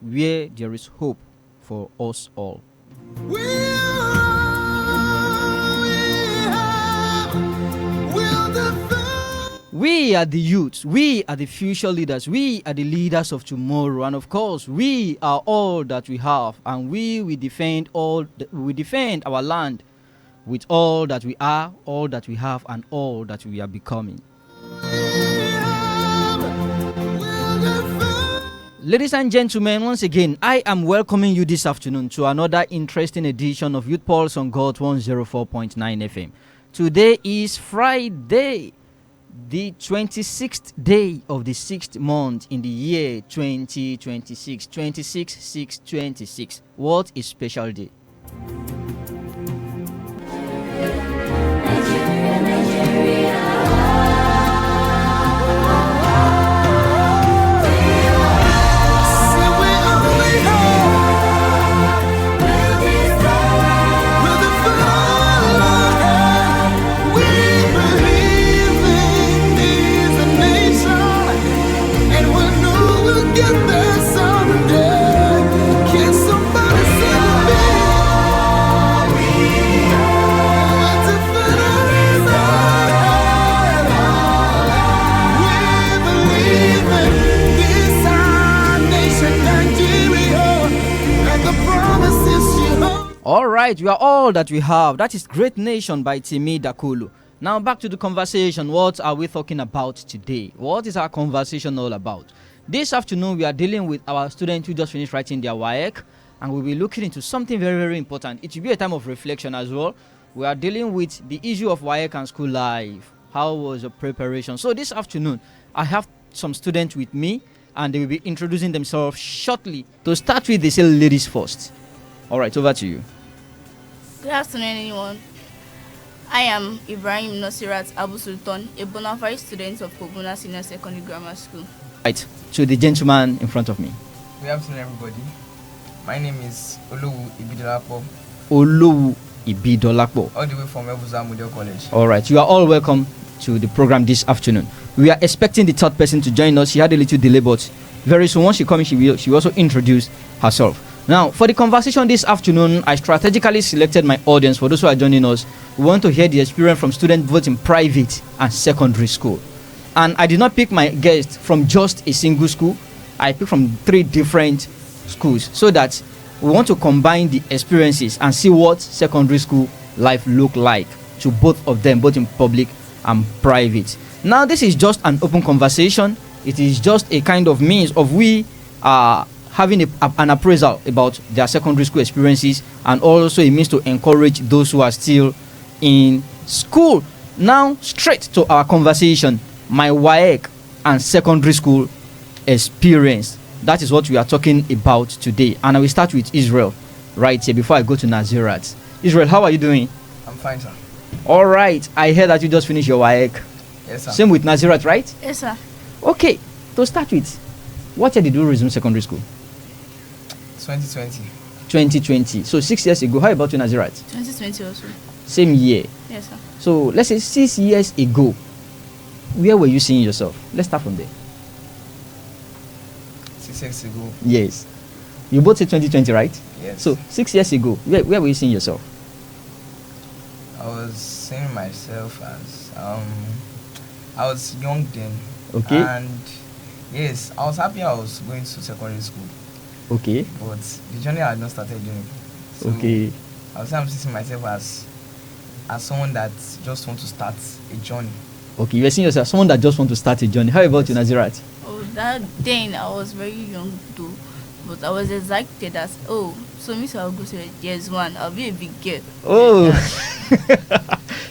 where there is hope for us all. We are the youth, we are the future leaders, we are the leaders of tomorrow, and of course, we are all that we have, and we defend our land with all that we are, all that we have, and all that we are becoming. Ladies and gentlemen, once again, I am welcoming you this afternoon to another interesting edition of Youth Pulse on God 104.9 FM. Today is Friday, the 26th day of the 6th month in the year 2026. 26/6/26. What a special day. All right, we are all that we have. That is Great Nation by Timi Dakulu. Now back to the conversation. What are we talking about today? What is our conversation all about? This afternoon, we are dealing with our students who just finished writing their Waec, and we'll be looking into something very, very important. It will be a time of reflection as well. We are dealing with the issue of Waec and school life. How was your preparation? So this afternoon, I have some students with me, and they will be introducing themselves shortly. To start with, they say ladies first. All right, over to you. Good afternoon, anyone. I am Ibrahim Nasirat Abu Sultan, a bona fide student of Kobuna Senior Secondary Grammar School. Right, to the gentleman in front of me. Good afternoon, everybody. My name is Olowu Ibidolapo. Olowu Ibidolapo. All the way from Ebuza Model College. All right, you are all welcome to the program this afternoon. We are expecting the third person to join us. She had a little delay, but very soon, once she comes, she will also introduce herself. Now, for the conversation this afternoon, I strategically selected my audience. For those who are joining us, we want to hear the experience from students both in private and secondary school. And I did not pick my guests from just a single school. I picked from 3 different schools so that we want to combine the experiences and see what secondary school life look like to both of them, both in public and private. Now, this is just an open conversation. It is just a kind of means of we having an appraisal about their secondary school experiences, and also it means to encourage those who are still in school. Now, straight to our conversation, my Waec and secondary school experience. That is what we are talking about today. And I will start with Israel right here before I go to Nazirat. Israel, how are you doing? I'm fine, sir. All right. I heard that you just finished your Waec. Yes, sir. Same with Nazirat, right? Yes, sir. Okay. To start with, what year did you resume secondary school? 2020. 2020. So 6 years ago. How about you, Nazirat? 2020 also. Same year. Yes, sir. So let's say 6 years ago, where were you seeing yourself? Let's start from there. 6 years ago. Yes. You both say 2020, right? Yes. So 6 years ago, where were you seeing yourself? I was seeing myself as I was young then. Okay. And yes, I was happy I was going to secondary school. Okay. But the journey had not started doing. So Okay. I was seeing myself as someone that just want to start a journey. Okay, you were seeing yourself someone that just want to start a journey. How about you, Nazirat? Oh, that then I was very young too, but I was excited as so Miss I'll go to years 1. I'll be a big girl. Oh.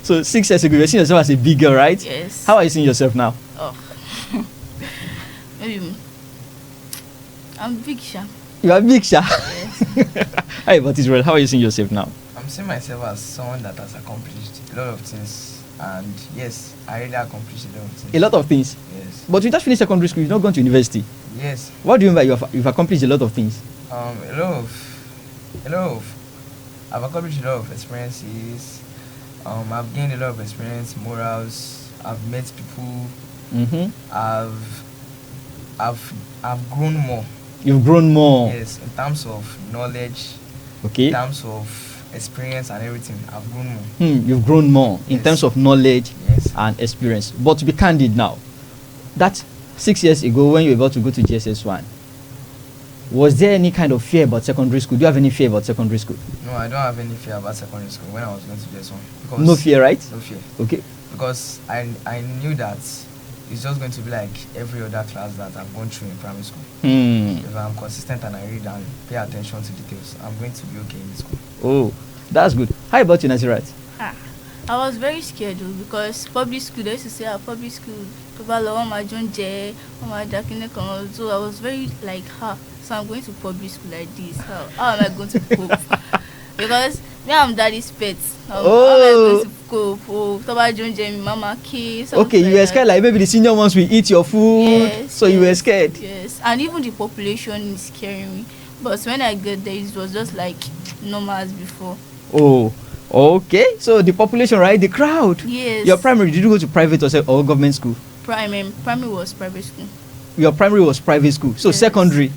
So 6 years ago, you were seeing yourself as a big girl, right? Yes. How are you seeing yourself now? Oh. Maybe I'm big, Sha. You are big, Sha. Yes. How about Israel? How are you seeing yourself now? I'm seeing myself as someone that has accomplished a lot of things, and yes, I really accomplished a lot of things. A lot of things. Yes. But you just finished secondary school, you've not gone to university. Yes. What do you mean by you've accomplished a lot of things? I've accomplished a lot of experiences. I've gained a lot of experience, morals. I've met people. Mm-hmm. I've grown more. You've grown more. Yes, in terms of knowledge, Okay. in terms of experience and everything, I've grown more. You've grown more in Yes. terms of knowledge Yes. and experience. But to be candid now, that 6 years ago when you were about to go to GSS1, was there any kind of fear about secondary school? Do you have any fear about secondary school? No, I don't have any fear about secondary school when I was going to GS1. Because No fear, right? No fear. Okay. Because I knew that it's just going to be like every other class that I've gone through in primary school. If I'm consistent and I read and pay attention to details, I'm going to be okay in this school. Oh, that's good. How about you, Nazirat? I was very scared though, because public school, they used to say, public school, so I was very like, so I'm going to public school like this. How am I going to cope? Because me, I'm daddy's pet. How am I going to cope? Mama kiss. Okay, you were scared like maybe the senior ones will eat your food. Yes, so you were scared. Yes, and even the population is scaring me. But when I get there, it was just like normal as before. Oh, okay. So the population, right? The crowd. Yes. Your primary, did you go to private or government school? Primary was private school. Your primary was private school. So Yes. Secondary,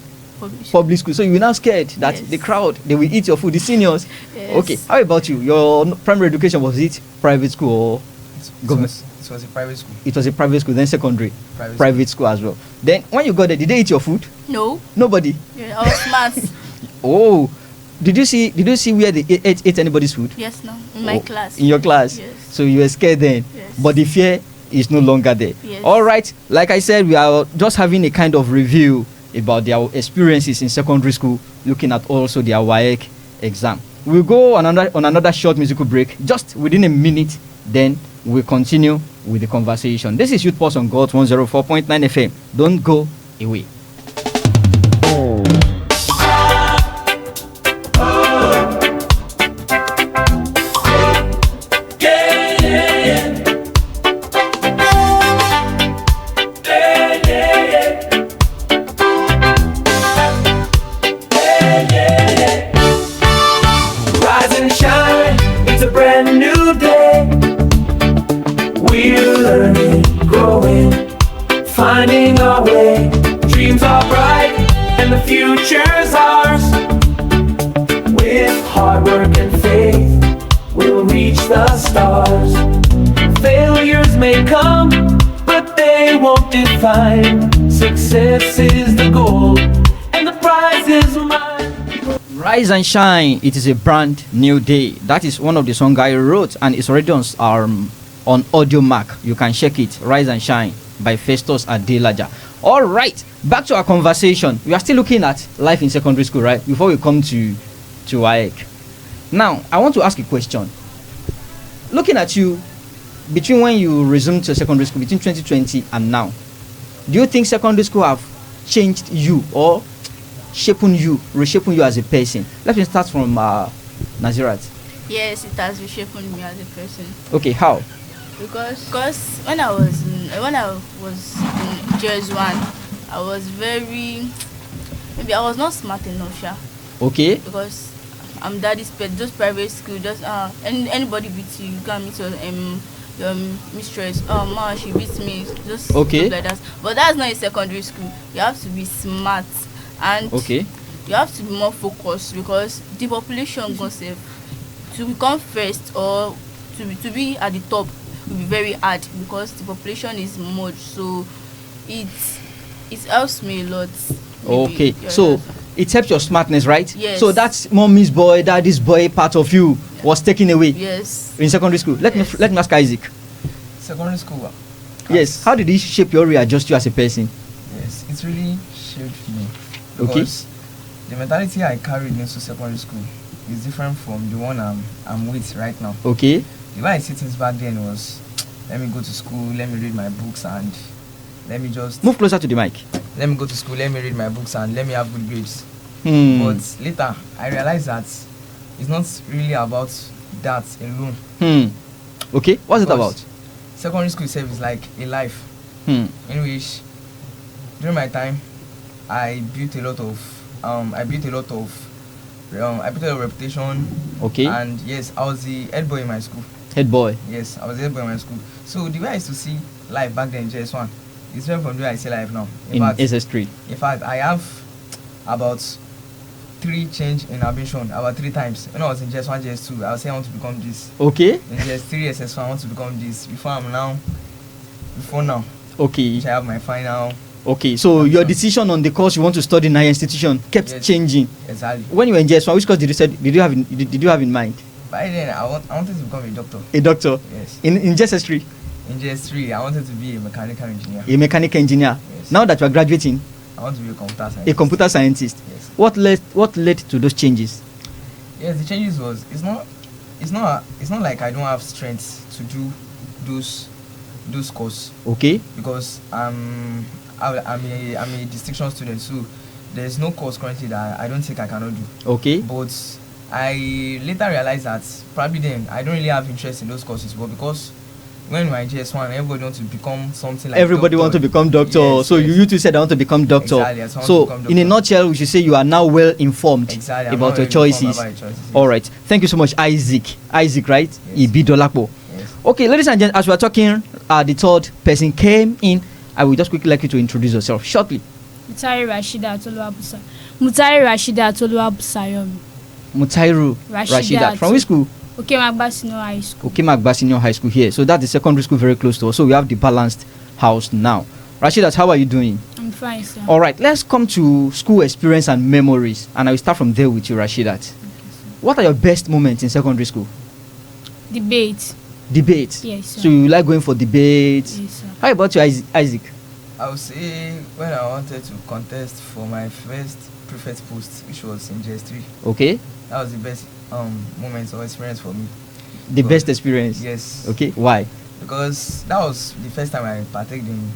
public school. So you were now scared that Yes. the crowd, they will eat your food, the seniors. Yes. Okay. How about you? Your primary education, was it private school or government? It was a private school. It was a private school, then secondary, Private school as well. Then when you got there, did they eat your food? No. Nobody. Yeah, I was smart. Oh, did you see where they ate anybody's food? Yes, no. In my class. In your class? Yes. So you were scared then? Yes. But the fear is no longer there. Yes. All right. Like I said, we are just having a kind of review about their experiences in secondary school, looking at also their Waec exam. We'll go on another short musical break, just within a minute, then we'll continue with the conversation. This is Youth Pulse on God 104.9 FM. Don't go away. Finding our way, dreams are bright and the future's ours. With hard work and faith, we'll reach the stars. Failures may come, but they won't define. Success is the goal, and the prize is mine. Rise and shine, it is a brand new day. That is one of the songs I wrote, and it's already on Audio Mac. You can check it. Rise and Shine by Festus Adelaja. All right, back to our conversation. We are still looking at life in secondary school, right? Before we come to Waec. Now, I want to ask a question. Looking at you, between when you resumed to secondary school, between 2020 and now, do you think secondary school have changed you or reshaping you as a person? Let me start from Nazirat. Yes, it has reshaped me as a person. Okay, how? Because when I was in JS1, I was maybe I was not smart enough, Okay. because I'm daddy's pet. Just private school, just anybody beats you, you can meet your mistress. Ma, she beats me. Just okay, like that. But that's not in secondary school. You have to be smart, and you have to be more focused, because the population concept to become first or to be at the top will be very hard, because the population is much. So it helps me a lot. Okay, so it helps your smartness, right? Yes. So that's mommy's boy, daddy's boy part of you was taken away. Yes. In secondary school. Let me ask Isaac. Secondary school. Yes. How did it shape you or readjust you as a person? Yes, it really shaped me. Because the mentality I carried into secondary school is different from the one I'm with right now. Okay. The way I see things back then was, let me go to school, let me read my books, and let me just move closer to the mic. Let me go to school, let me read my books, and let me have good grades. But later I realized that it's not really about that alone. Okay, what's it about? Secondary school itself is like a life in which during my time I built a lot of reputation. Okay. And yes, I was the head boy in my school. Head boy? Yes, I was the head boy in my school. So the way I used to see life back then in JS1 is different from the way I see life now. In SS3. In fact, I have about 3 change in ambition, about 3 times. When I was in JS1, JS2, I would say I want to become this. Okay. In JS3, SS1, I want to become this. Before now. Okay. Which I have my final. Okay, so your decision on the course you want to study in higher institution kept changing. Exactly. When you were in JS1, which course did you have in mind? By then, I wanted to become a doctor. A doctor? Yes. In JS3? In JS3, I wanted to be a mechanical engineer. A mechanical engineer? Yes. Now that you are graduating? I want to be a computer scientist. A computer scientist? Yes. What led to those changes? Yes, the changes was, it's not like I don't have strength to do those courses. Okay. Because I'm a distinction student, so there's no course currently that I don't think I cannot do. Okay. But I later realized that probably then I don't really have interest in those courses, but because when we were in JS1, everybody wants to become something like everybody want to become doctor. Yes, so yes. you two said I want to become doctor. Exactly, so in a nutshell, we should say you are now well informed about your choices. All right. Thank you so much, Isaac. Isaac, right? Yes. Ibidolapo. Yes. Okay, ladies and gentlemen, as we are talking, the third person came in. I will just quickly like you to introduce yourself shortly. Mutairu Rashida. From which school? Okemagba Senior High School. Okemagba Senior High School here. So that's the secondary school very close to us. So we have the balanced house now. Rashida, how are you doing? I'm fine, sir. All right, let's come to school experience and memories. And I will start from there with you, Rashida. Okay, What are your best moments in secondary school? Debate. Debate? Yes, sir. So you like going for debates? Yes, sir. How about you, Isaac? I would say when I wanted to contest for my first prefect post, which was in JS3. Okay. That was the best moments or experience for me. The best experience? Yes. Okay, why? Because that was the first time I partaked in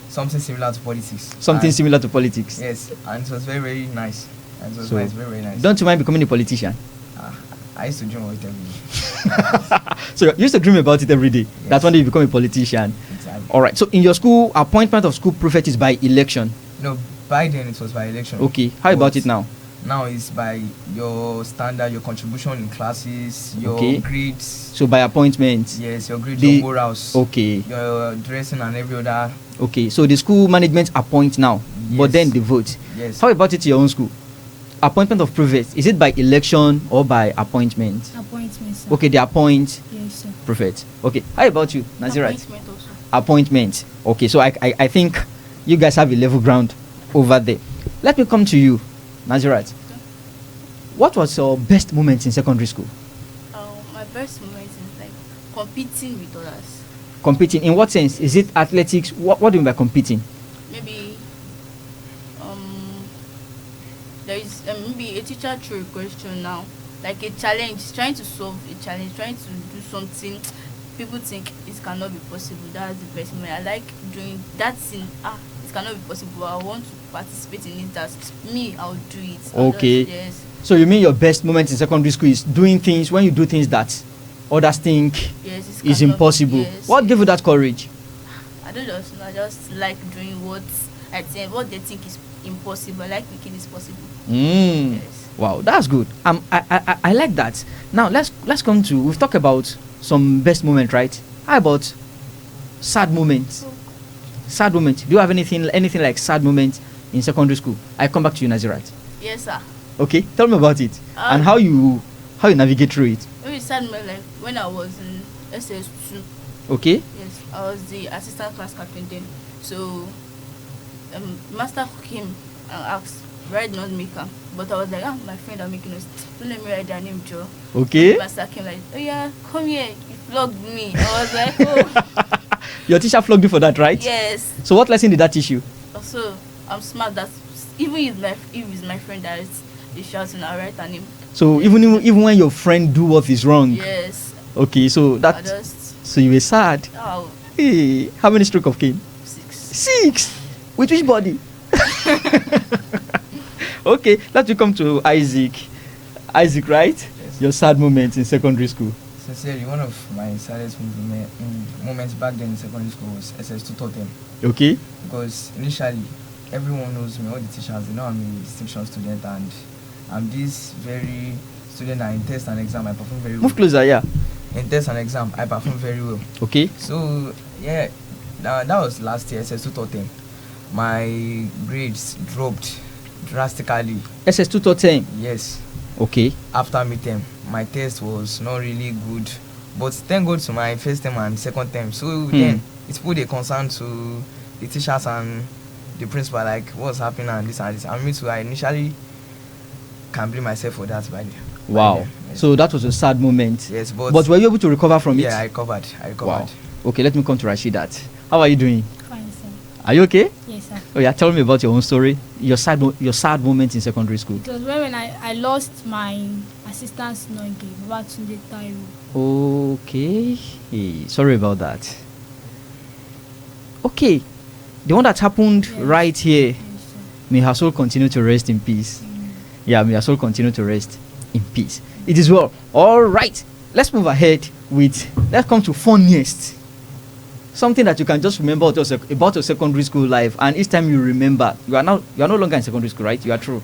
something similar to politics. Something similar to politics? Yes, and it was very, very nice. And it was So, nice, very, very nice. Don't you mind becoming a politician? I used to dream of it every day. So you used to dream about it every day. Yes. That's when you become a politician. Exactly. All right. So in your school, appointment of school prefect is by election. No, by then it was by election. Okay. How about it now? Now it's by your standard, your contribution in classes, your grades. So by appointment. Yes, your grades, your morals. Okay. Your dressing and every other. Okay. So the school management appoint now, but then they vote. Yes. How about it in your own school? Appointment of prefect, is it by election or by appointment? Appointment, sir. Okay, they appoint Yes, sir. prefect. Okay. How about you, Nazirat? Appointment also. Appointment. Okay, so I think you guys have a level ground over there. Let me come to you, Nazirat. Okay. What was your best moment in secondary school? My best moment is like competing with others. Competing in what sense? Is it athletics? What do you mean by competing? Maybe there is maybe a teacher threw a question now, like a challenge, trying to solve a challenge, trying to do something people think it cannot be possible. That's the best moment. I like doing that thing. It cannot be possible. I want to participate in it. That's me. I'll do it. Okay. Yes. So you mean your best moment in secondary school is doing things when you do things that others think Yes, is impossible. Yes, What gave you that courage? I don't just know. I just like doing what what they think is impossible. I like making it possible. Yes. Wow, that's good. I like that. Now let's come to, we've talked about some best moment, right? How about sad moments? Sad moment. Do you have anything like sad moment in secondary school? I come back to you, Nazirat. Yes, sir. Okay, tell me about it and how you navigate through it. Maybe sad moment like when I was in SS2. Okay. Yes, I was the assistant class captain then. So master came and asked, write not maker. But I was like, my friend are making us. Don't let me write their name, Joe. Okay. Master came like, oh yeah, come here. You flogged me. I was like, oh. Your teacher flogged you for that, right? Yes. So what lesson did that teach you? Also, I'm smart. That even if it's my friend that is shouting, I'll write her name. So even when your friend do what is wrong. Yes. Okay, so that. So you were sad. Oh. Hey, how many stroke of cane? 6. 6. With which body? Okay, let me come to Isaac. Isaac, right? Yes. Your sad moments in secondary school. Sincerely, one of my saddest moments back then in secondary school was SS2 totem. Okay. Because initially, everyone knows me, all the teachers, they know I'm a distinction student, and I'm this very student that in test and exam I perform very well. Move closer, yeah. In test and exam I perform very well. Okay. So yeah, that was last year SS2 totem. My grades dropped drastically. SS2 to 10. Yes. Okay. After midterm, my test was not really good. But thank God to my first term and second term. So then it put a concern to the teachers and the principal, like what's happening and this and this. And me too, I initially can blame myself for that by the Wow. by then, yes. So that was a sad moment. Yes, but were you able to recover from it? yeah, I recovered. Wow. Okay, let me come to Rashidat. How are you doing? Fine, sir. Are you okay? Yes, sir. Oh yeah, tell me about your own story. Your sad moment in secondary school. It was when I lost my assistant Nogi, Babatunde Taiwo. Okay. Hey, sorry about that. Okay. The one that happened Yes. right here. Yes, sir. May her soul continue to rest in peace. Mm. Yeah, may her soul continue to rest in peace. It is well. All right. Let's move ahead let's come to funniest. Something that you can just remember about your secondary school life, and each time you remember, you are no longer in secondary school, right? You are true.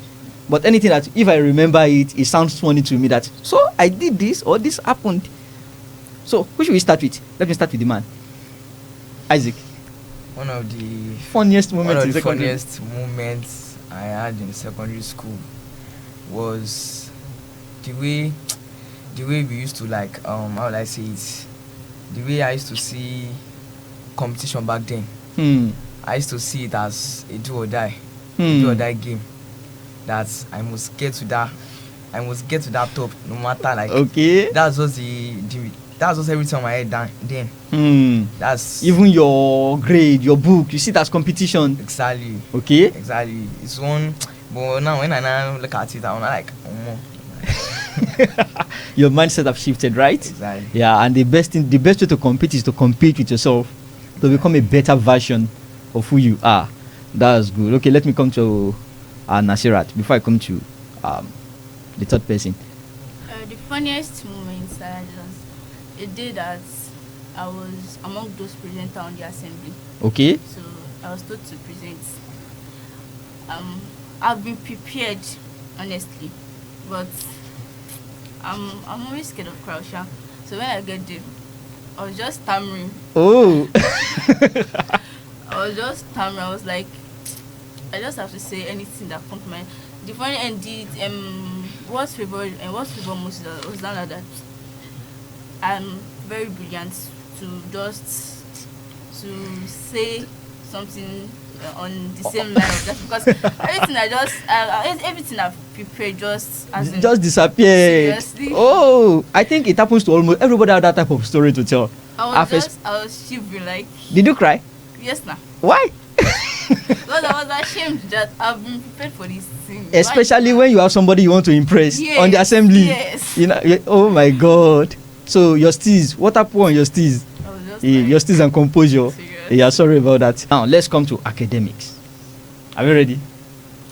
But anything that if I remember it sounds funny to me that so I did this or this happened. So who should we start with? Let me start with the man. Isaac. one of the Funniest moments in secondary. funniest moments I had in secondary school was the way we used to like how would I say it? The way I used to see competition back then. I used to see it as a do or die game. That I must get to that top no matter like. Okay. That's just that's just everything on my head then. That's even your grade, your book, you see that's competition. exactly. Okay. Exactly. It's one, but now when I now look at it, I'm like, Your mindset have shifted, right? exactly. Yeah, and the best way to compete is to compete with yourself, to become a better version of who you are. That's good. Okay, let me come to Nasirat before I come to the third person. The funniest moments that I just a day that I was among those present on the assembly. Okay. So I was told to present. I've been prepared, honestly, but I'm always scared of crowd. So when I get there, I was just stammering. Oh. I was just stammering. I was like, I just have to say anything that comes to mind. The funny and what's favored most was that I'm very brilliant to say something on the same line of that, because everything I've prepared just disappeared. Seriously. Oh, I think it happens to almost everybody have that type of story to tell. I was shivering like. Did you cry? Yes, nah. Why? Because I was ashamed that I've been prepared for this thing. Especially when you have somebody you want to impress on the assembly. Yes. You know, oh my God. So your steez, what happened on your steez? I was just Your steez and composure. Serious. Yeah, sorry about that. Now let's come to academics. Are we ready?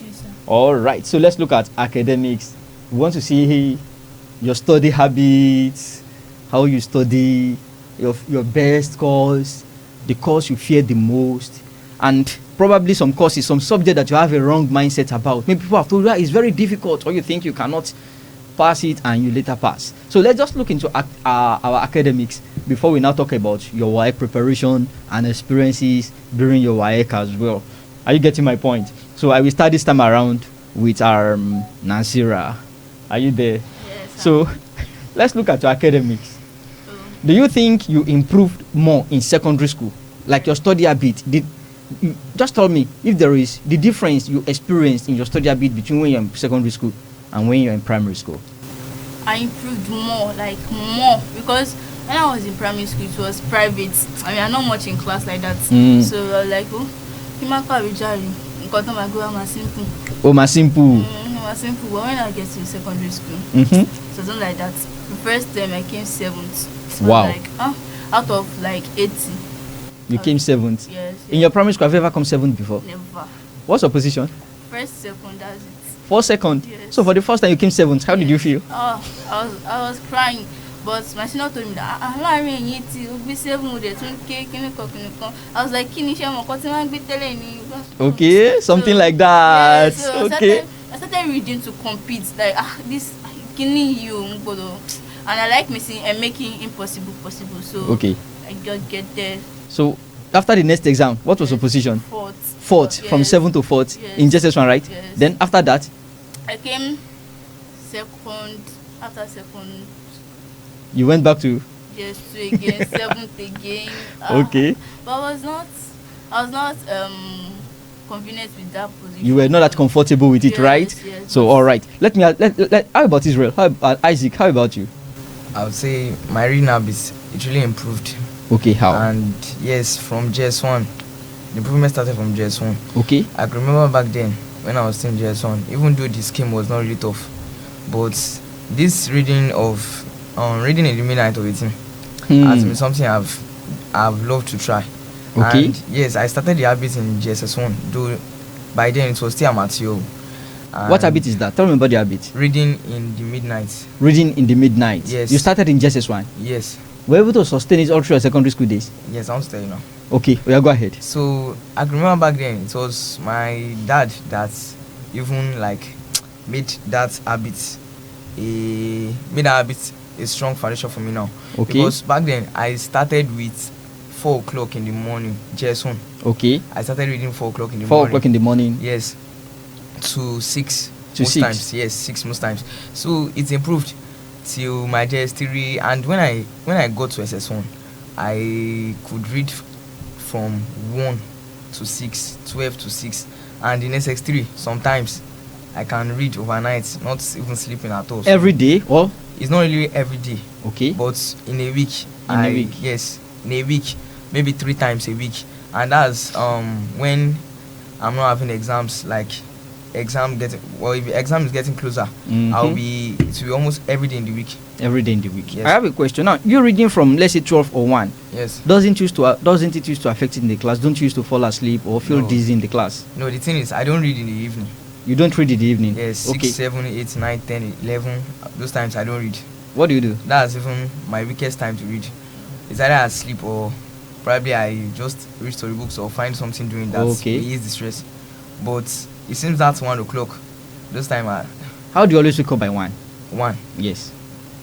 Yes, sir. All right. So let's look at academics. We want to see your study habits, how you study, your best course, the course you fear the most, and probably some courses, some subject that you have a wrong mindset about. Maybe people have told you that it's very difficult, or you think you cannot pass it and you later pass. So let's just look into our academics before we now talk about your Waec preparation and experiences during your Waec as well. Are you getting my point? So I will start this time around with our Nasira. Are you there? Yes. So let's look at your academics. Do you think you improved more in secondary school? Like your study habit? Just tell me if there is the difference you experienced in your study habit between when you're in secondary school and when you're in primary school. I improved more, because when I was in primary school, it was private. I mean, I'm not much in class like that. So I was like, simple. Oh, my simple. Simple. But when I get to secondary school, so something like that. The first time I came 7th. So wow. Like, out of like 80. You came 7th. Yes. In your primary school, have you ever come 7th before? Never. What's your position? First, second, that's it. 4th, 2nd. Yes. So for the first time you came 7th, how did you feel? I was crying, but my senior told me that I'm not really be 7 with it. I was like, okay, something like that. Yeah, so okay. I started reading to compete. Like this killing you, and I like missing and making impossible possible. So okay. I just get there. So after the next exam, what was your position? 4th. fourth, Yes. from 7th to 4th Yes. in JSS1, right? Yes. Then after that, I came second. After second, you went back to. yes, 2 again, 7th again. Okay. But I was not convenient with that position. You were not that comfortable with it, Yes, right? yes. So, all right. How about Israel? How about Isaac? How about you? I would say my reading habits it really improved. Okay, how? And yes, from JS1, the improvement started from JS1. Okay. I can remember back then when I was still in JS1, even though the scheme was not really tough, but this reading in the midnight of 18 has been something I've loved to try. Okay. And yes, I started the habit in JSS1, though by then it was still amateur. What habit is that? Tell me about the habit. Reading in the midnight. Reading in the midnight. Yes. You started in JSS1. Yes. Were you able to sustain it all through your secondary school days? Yes, I want to tell you now. Okay, well, go ahead. So I can remember back then it was my dad that even like made that habit a strong foundation for me now. Okay. Because back then I started with 4 o'clock in the morning, JS1. Okay. I started reading 4 o'clock in the 4 morning. o'clock in the morning. Yes. To 6. To most 6. times. Yes, 6 most times. So it's improved till my JS3, and when I got to SS1, I could read from 1 to 6, 12 to 6, and in SS3 sometimes I can read overnight, not even sleeping at all. So Every day or? it's not really every day. Okay. But in a week. In a week. Yes, in a week, maybe 3 times a week, and that's when I'm not having exams. Like if the exam is getting closer, it will be almost every day in the week. Every day in the week. Yes. I have a question now. You're reading from, let's say, 12 or 1. Yes. Doesn't it used to affect it in the class? Don't you used to fall asleep or feel No. dizzy in the class? No, the thing is, I don't read in the evening. You don't read in the evening? Yes, 6, Okay. 7, 8, 9, 10, 11. Those times I don't read. What do you do? That's even my weakest time to read. It's either I sleep or probably I just read storybooks or find something doing that Okay. will ease the stress. But it seems that's 1 o'clock. This time How do you always wake up by 1? 1. Yes.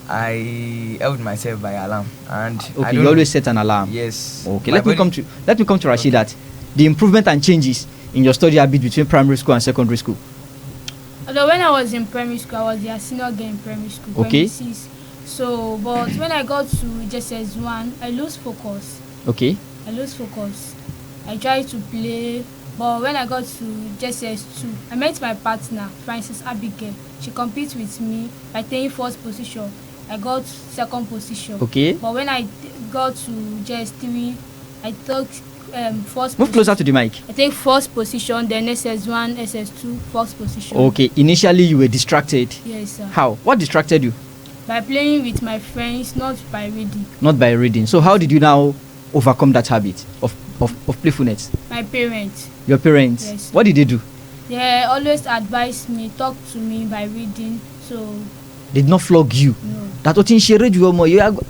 I held myself by alarm, and I Okay, don't you know. always set an alarm. Yes. Okay, My let me body- come to Rashid that the improvement and changes in your study habit between primary school and secondary school. Although when I was in primary school, I was their senior girl in primary school. Okay. Primary 6. So, but when I got to JSS1, I lose focus. Okay. I tried to play, but when I got to JSS2, I met my partner, Francis Abigail. She competes with me by taking first position. I got second position. Okay. But when I got to JS3, I took first. Move closer to the mic. I take first position, then SS1, SS2, first position. Okay. Initially, you were distracted. Yes, sir. How? What distracted you? By playing with my friends, not by reading. Not by reading. So how did you now overcome that habit of playfulness? My parents, Your parents. Yes. What did they do? they always advise me, talk to me by reading. So, They did not flog you. no, That what in share you are more. You are no.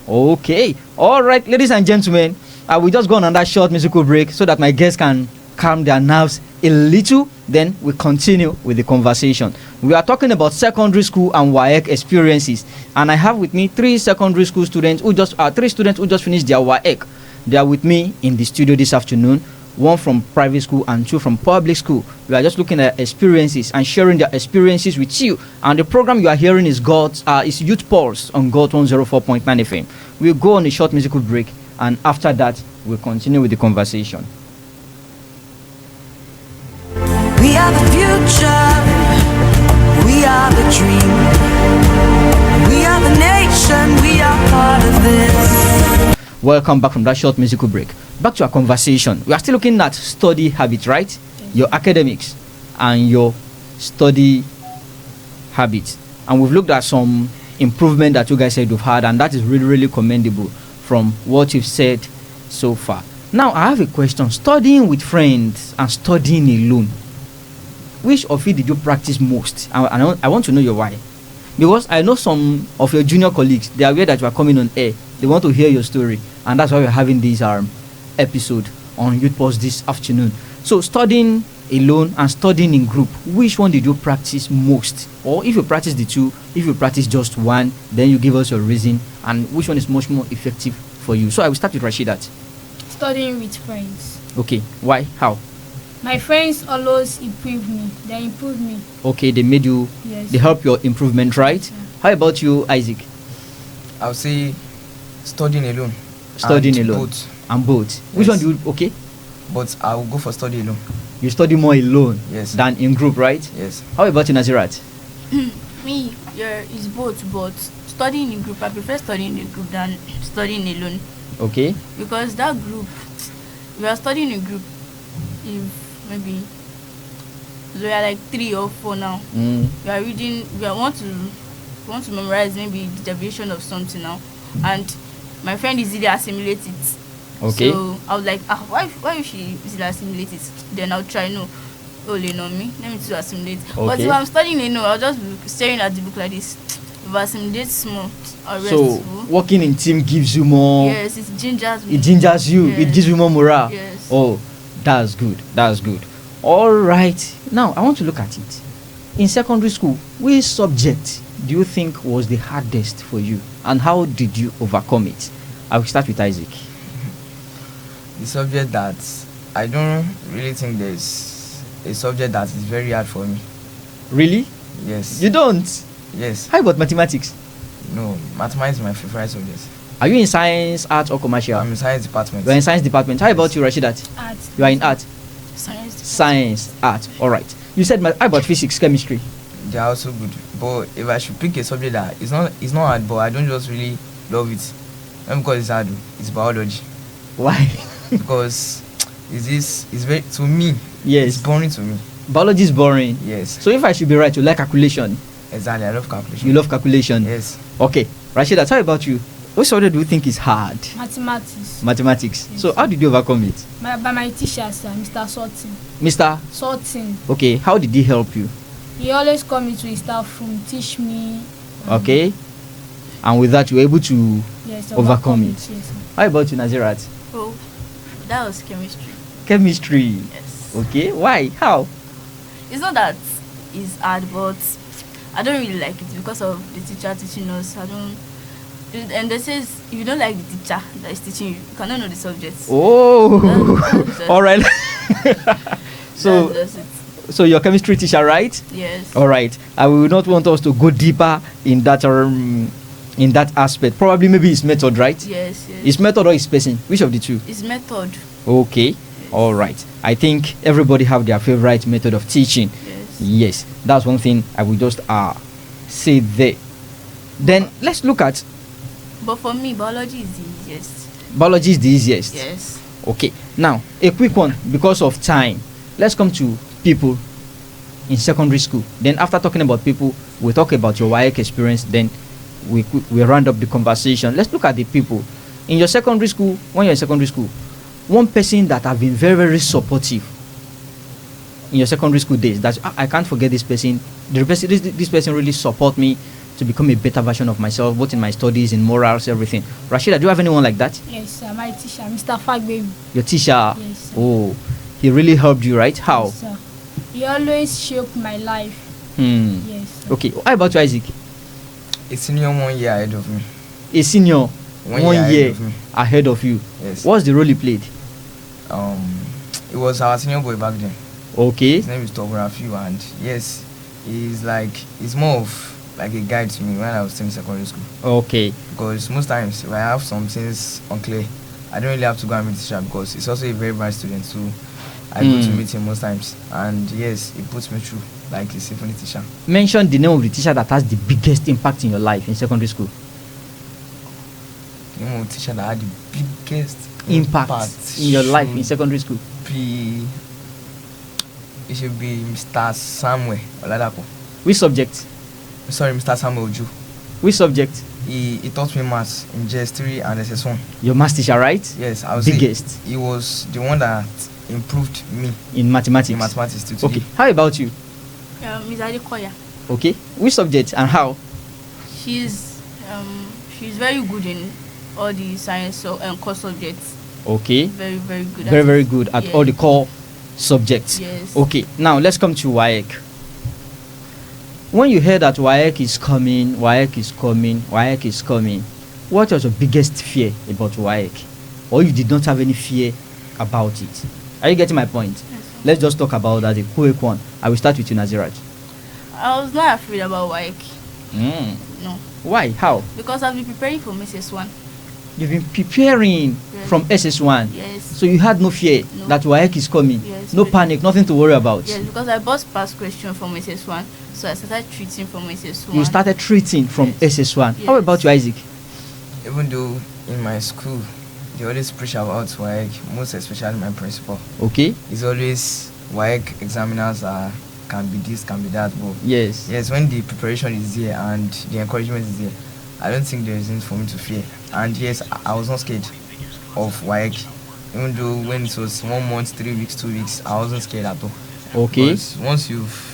Okay. All right, ladies and gentlemen, I will just go on that short musical break so that my guests can calm their nerves a little. Then we continue with the conversation. We are talking about secondary school and Waec experiences, and I have with me three secondary school students who just finished their Waec. They are with me in the studio this afternoon. One from private school and 2 from public school. We are just looking at experiences and sharing their experiences with you. And the program you are hearing is Youth Pulse on God 104.9 FM. We'll go on a short musical break, and after that, we'll continue with the conversation. We are the future, we are the dream, we are the nation, we are part of this. Welcome back from that short musical break. Back to our conversation. We are still looking at study habits, right? Yes. Your academics and your study habits. And we've looked at some improvement that you guys said you've had, and that is really, really commendable from what you've said so far. Now, I have a question. Studying with friends and studying alone, which of it did you practice most? I want to know your why. Because I know some of your junior colleagues, they are aware that you are coming on air. They want to hear your story, and that's why we're having this episode on Youth Pulse this afternoon. So studying alone and studying in group, which one did you practice most? Or if you practice the two, if you practice just one, then you give us your reason, and which one is much more effective for you. So I will start with Rashidat. Studying with friends. Okay, why? How? My friends always improve me. They improve me. Okay, they made you. Yes. They help your improvement, right? Yeah. How about you, Isaac? I would say studying alone. Studying and alone. Both. And both. Which one Yes. do you? Okay, But I will go for study alone. you study more alone Yes. than in group, right? Yes. How about you, Nazirat? Me, yeah, it's both, but studying in group, I prefer studying in group than studying alone. Okay. Because that group, we are studying in group, if maybe we are like 3 or 4 now. Mm. We are reading, we want to memorize maybe the derivation of something now, and my friend easily assimilate it. Okay. So I was like, why if she easily assimilate it? Then I'll try no. Oh, you know me. Let me to assimilate. But Okay. if I'm studying, I'll just be staring at the book like this. If I assimilate small, I'll rest. So working in team gives you more. Yes, it gingers me. It gingers you. It Yes. gives you more morale. Yes. Oh, that's good. That's good. All right. Now I want to look at it. In secondary school, which subject do you think was the hardest for you, and how did you overcome it? I will start with Isaac. The subject that I don't really think there's a subject that is very hard for me. Really? Yes. You don't? Yes. How about mathematics? No, mathematics is my favorite subject. Are you in science, art, or commercial? I'm in science department. You are in science department. How about you, Rashidat? Art. You are in art. Science. Art. All right. You said how about physics, chemistry? They are also good. But if I should pick a subject that it's not hard, but I don't just really love it. Not because it's hard, it's biology. Why? Because it's very, to me, Yes. it's boring to me. Biology is boring. Yes. So if I should be right, you like calculation. Exactly, I love calculation. You love calculation. Yes. Okay. Rashidat, how about you? What subject do you think is hard? Mathematics. Mathematics. Yes. So how did you overcome it? By my teacher, sir, Mr. Sorting. Mr. Sorting. Okay, how did he help you? He always come into his staff room, teach me. Okay. And with that, you were able to Yes, overcome it. Yes, sir. How about you, Nazirat? Oh, that was chemistry. Chemistry. Yes. Okay. Why? How? It's not that it's hard, but I don't really like it because of the teacher teaching us. And they says if you don't like the teacher that is teaching you, you cannot know the subjects. Oh. That's just- All right. So, that's it. so your chemistry teacher, right? Yes. All right. I will not want us to go deeper in that aspect. Probably maybe his method, right? Yes. His method or his spacing? Which of the two? It's method. Okay. All right. I think everybody have their favorite method of teaching. Yes. Yes, that's one thing I will just say there. Then let's look at But for me, biology is the easiest. biology is the easiest. Yes. Okay. Now a quick one because of time. Let's come to people in secondary school. Then after talking about people, we'll talk about your Waec experience. Then we round up the conversation. Let's look at the people in your secondary school. When you're in secondary school, one person that have been very, very supportive in your secondary school days, that I can't forget this person. This person really support me to become a better version of myself, both in my studies, in morals, everything. Rashida, do you have anyone like that? Yes, sir. My teacher, Mr. Fagbaby. Your teacher? Yes, sir. Oh, he really helped you, right? How? Yes, sir. He always shaped my life. Yes, sir. Okay. How about you, Isaac? A senior 1 year ahead of me. A senior, 1 year of me. ahead of you. Yes. What's the role he played? It was our senior boy back then. Okay. His name is Tografiu, and yes, he's more of like a guide to me when I was still in secondary school. Okay. Because most times when I have some things unclear, I don't really have to go and meet the teacher because he's also a very bright student, so I go to meet him most times. And yes, he puts me through like a symphony teacher. Mention the name of the teacher that has the biggest impact in your life in secondary school. The name of the teacher that had the biggest Impact in your life in secondary school. It should be Mr. Samuel Oladapo. Which subject? Sorry, Mr. Samuel Oju. Which subject? He taught me maths in JS3 and SS1. Your math teacher, right? Yes, I was biggest. He was the one that improved me In mathematics. in mathematics too. Okay. How about you? Ms. Adekoya. Okay. Which subject and how? She's very good in all the science and core subjects. Okay. Very, very good. Very, very good at all the core subjects. Yes. Okay. Now let's come to Waec. When you hear that Waec is coming, what was your biggest fear about Waec? Or you did not have any fear about it? Are you getting my point? Yes. Let's just talk about that, a quick one. I will start with you, Nazirat. I was not afraid about Waec. No. Why? How? Because I've been preparing for SS1. You've been preparing from SS1. Yes. So you had no fear that Waec is coming. Yes. No panic, nothing to worry about. Yes, because I bought past question from SS1, so I started treating from SS1. You started treating from SS1. Yes. How about you, Isaac? Even though in my school they always preach about Waec, most especially my principal. Okay. It's always Waec examiners can be this, can be that, but yes, when the preparation is there and the encouragement is there, I don't think there is anything for me to fear. And yes, I was not scared of Waec, even though when it was 1 month, 3 weeks, 2 weeks, I wasn't scared at all. Okay. Because once you've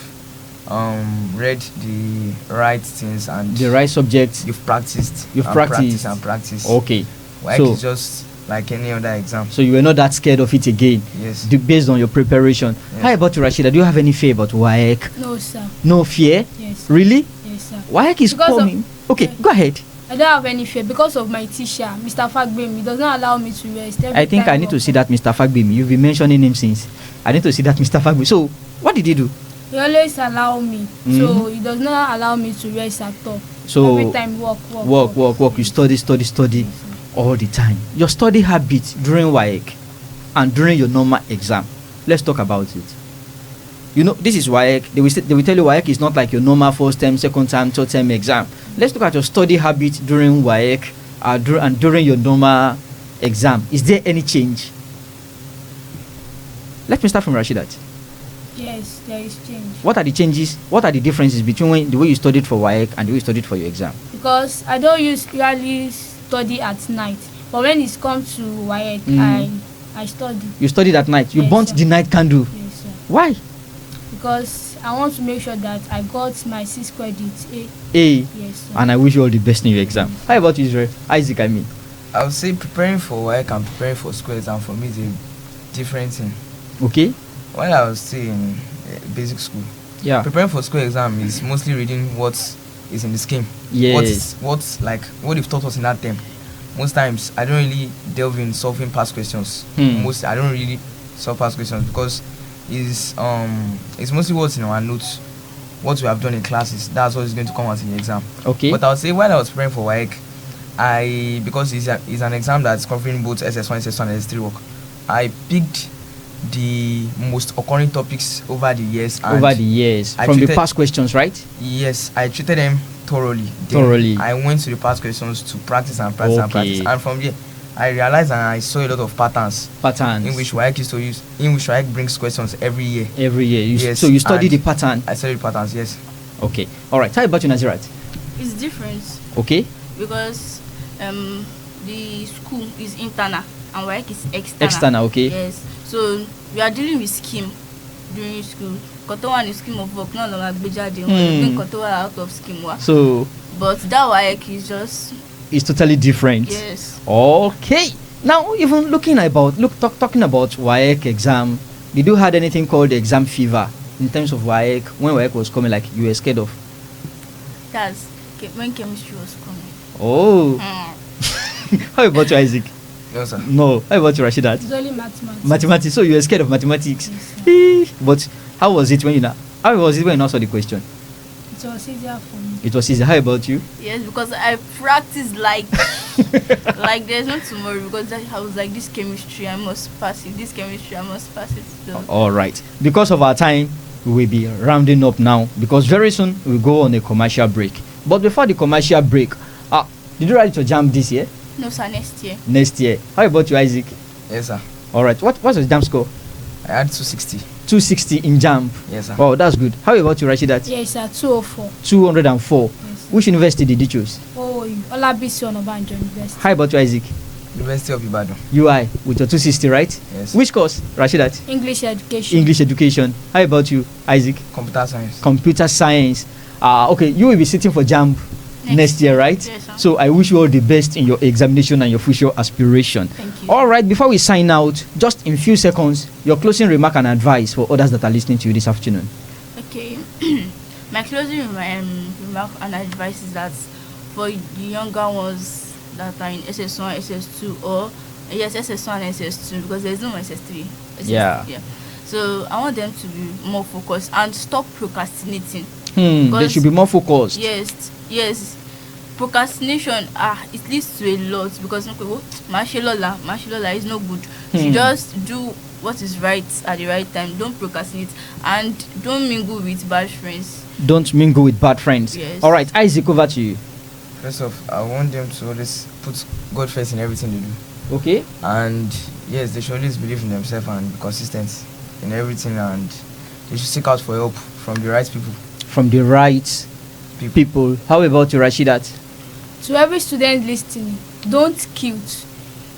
read the right things and the right subjects, you've practiced. Practiced. Okay. Waec so, is just like any other exam. So you were not that scared of it again? Yes. Based on your preparation. Yes. How about you, Rashida? Do you have any fear about Waec? No, sir. No fear? Yes. Really? Yes, sir. Waec is coming. Okay, go ahead. I don't have any fear because of my teacher, Mr. Fagbemi. He does not allow me to rest. I think I need to see that Mr. Fagbemi. You've been mentioning him since. I need to see that Mr. Fagbemi. So, what did he do? He always allow me. So he does not allow me to rest at all. So every time work. You study all the time. Your study habits during Waec and during your normal exam. Let's talk about it. You know, this is Waec. They will tell you Waec is not like your normal first term, second term, third term exam. Let's look at your study habits during Waec and during your normal exam. Is there any change? Let me start from Rashidat. Yes, there is change. What are the changes? What are the differences between the way you studied for Waec and the way you studied for your exam? Because I don't usually study at night, but when it comes to Waec, I study. You studied at night. You yes, burnt sir. the night candle. Yes, sir. Why? Because I want to make sure that I got my 6 credits A. Yes, sir. And I wish you all the best in your exam. How about you, Israel? Isaac, I mean. I would say preparing for Waec and preparing for school exam for me is a different thing. Okay. When I was still in basic school, preparing for school exam is mostly reading what is in the scheme. Yes. What they've taught us in that term. Most times I don't really delve in solving past questions. I don't really solve past questions because it's mostly what's in our notes, what we have done in classes. That's what is going to come out in the exam. Okay. But I would say while I was preparing for Waec, because it's an exam that's covering both SS1, SS2 and SS3 work, I picked the most occurring topics over the years. From the past questions, right? Yes, I treated them thoroughly. I went to the past questions to practice and practice. And from there, I realized and I saw a lot of patterns. In which Waec used to use, in which Waec brings questions every year. Yes. So you study the pattern. I studied patterns. Yes. Okay. All right. Tell about you, Nazirat. It's different. Okay. Because the school is internal and Waec is external. External. Okay. Yes. So we are dealing with scheme during school. Kotowa is scheme of work, not long Kotowa out of scheme work. So, but that Waec is just, it's totally different. Yes. Okay. Now, even talking about Waec exam, did you had anything called exam fever in terms of Waec? When Waec was coming, like you were scared of? That's when chemistry was coming. Oh. How about you, Isaac? No, sir. No. How about you, Rashida? It's only mathematics. Mathematics. So you were scared of mathematics. Yes, but how was it when you saw the question? It was easier for me. It was easy. How about you? Yes, because I practiced like there's no tomorrow, because I was like, this chemistry I must pass it. This chemistry I must pass it. So. All right. Because of our time, we will be rounding up now because very soon we'll go on a commercial break. But before the commercial break, did you write your JAMB this year? No, sir, next year. Next year. How about you, Isaac? Yes, sir. All right. What's your JAMB score? I had 260. 260 in JAMB. Yes, sir. Wow, that's good. How about you, Rashidat? Yes, sir. 204. 204. Yes, sir. Which university did you choose? Olabisi Onabanjo University. How about you, Isaac? University of Ibadan. UI with your 260, right? Yes. Which course, Rashidat? English education. English education. How about you, Isaac? Computer science. Computer science. Okay, you will be sitting for JAMB next year, right? Yes, sir. So I wish you all the best in your examination and your future aspiration. Thank you. All right, before we sign out, just in few seconds, your closing remark and advice for others that are listening to you this afternoon. Okay. My closing remark and advice is that for the younger ones that are in SS1, SS2, or yes, SS1 and SS2, because there's no SS3. Yeah. So I want them to be more focused and stop procrastinating. They should be more focused. Yes. Procrastination, it leads to a lot, because mashilola is no good. You just do what is right at the right time. Don't procrastinate, and don't mingle with bad friends. Yes. All right, Isaac, over to you. First off, I want them to always put God first in everything they do. Okay. And yes, they should always believe in themselves and be consistent in everything, and they should seek out for help from the right people. How about you, Rashidat? To every student listening, don't quit.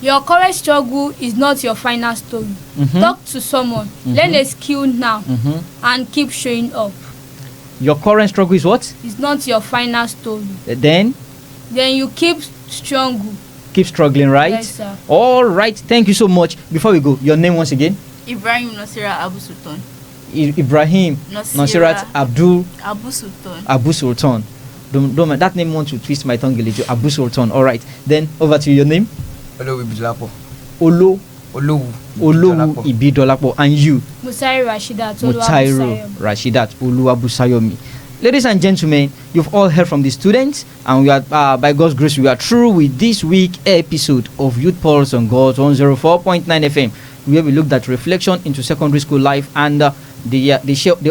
Your current struggle is not your final story. Talk to someone, learn a skill now, and keep showing up. Your current struggle is what? It's not your final story. Then you keep strong. Keep struggling, right? Yes, sir. All right, thank you so much. Before we go, your name once again? Ibrahim Nasirat Abu Sultan. Ibrahim Nasirat Abu Sultan. Don't that name wants to twist my tongue a little. Abu Sultan. All right, then over to your name. Olowu Ibidolapo. And you? Mutairu Rashidat Oluwabusayomi. Ladies and gentlemen, you've all heard from the students, and we are, by God's grace, we are through with this week episode of Youth Pulse on God's 104.9 FM, where we looked at reflection into secondary school life, and they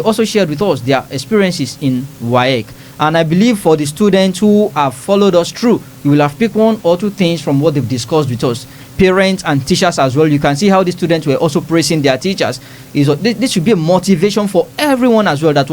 also shared with us their experiences in Waec. And I believe for the students who have followed us through, you will have picked one or two things from what they've discussed with us. Parents and teachers as well. You can see how the students were also praising their teachers. This should be a motivation for everyone as well, that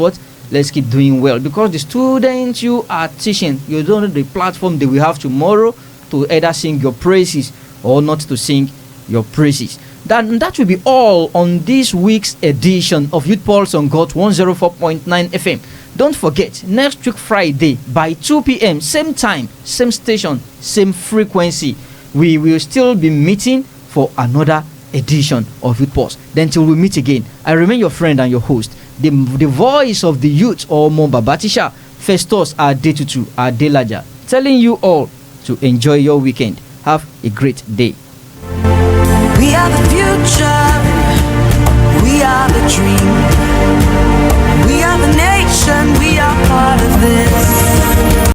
let's keep doing well, because the students you are teaching, you don't know the platform they will have tomorrow to either sing your praises or not to sing your praises. That will be all on this week's edition of Youth Pulse on God 104.9 FM. Don't forget, next week Friday by 2 p.m, same time, same station, same frequency, we will still be meeting for another edition of Youth Pulse. Then till we meet again, I remain your friend and your host, the voice of the youth, or Babatisha, Festus Adetutu Adelaja, telling you all to enjoy your weekend. Have a great day. We are the future.